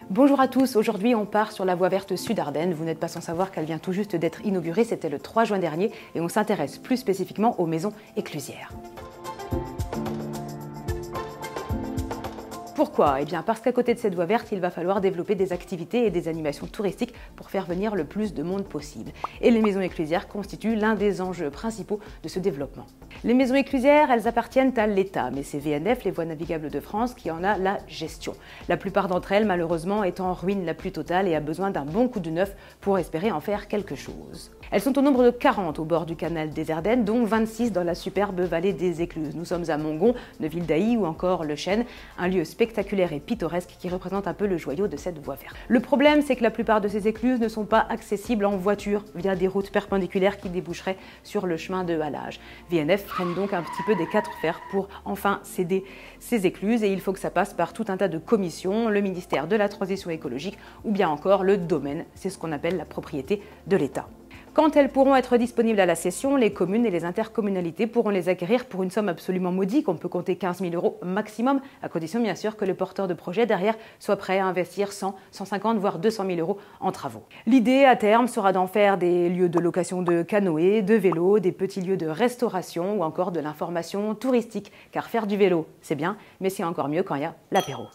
Bonjour à tous, aujourd'hui on part sur la voie verte Sud-Ardennes. Vous n'êtes pas sans savoir qu'elle vient tout juste d'être inaugurée, c'était le 3 juin dernier et on s'intéresse plus spécifiquement aux maisons éclusières. Pourquoi? Eh bien parce qu'à côté de cette voie verte, il va falloir développer des activités et des animations touristiques pour faire venir le plus de monde possible. Et les maisons éclusières constituent l'un des enjeux principaux de ce développement. Les maisons éclusières, elles appartiennent à l'État, mais c'est VNF, les Voies navigables de France, qui en a la gestion. La plupart d'entre elles, malheureusement, est en ruine la plus totale et a besoin d'un bon coup de neuf pour espérer en faire quelque chose. Elles sont au nombre de 40 au bord du canal des Ardennes, dont 26 dans la superbe vallée des Écluses. Nous sommes à Mongon, Neuville-d'Ailly ou encore Le Chêne, un lieu spectaculaire et pittoresque qui représente un peu le joyau de cette voie verte. Le problème, c'est que la plupart de ces écluses ne sont pas accessibles en voiture via des routes perpendiculaires qui déboucheraient sur le chemin de halage. VNF freine donc un petit peu des quatre fers pour enfin céder ces écluses et il faut que ça passe par tout un tas de commissions, le ministère de la Transition écologique ou bien encore le domaine, c'est ce qu'on appelle la propriété de l'État. Quand elles pourront être disponibles à la cession, les communes et les intercommunalités pourront les acquérir pour une somme absolument modique. On peut compter 15 000 € maximum, à condition bien sûr que le porteur de projet derrière soit prêt à investir 100, 150 voire 200 000 € en travaux. L'idée à terme sera d'en faire des lieux de location de canoës, de vélos, des petits lieux de restauration ou encore de l'information touristique. Car faire du vélo, c'est bien, mais c'est encore mieux quand il y a l'apéro.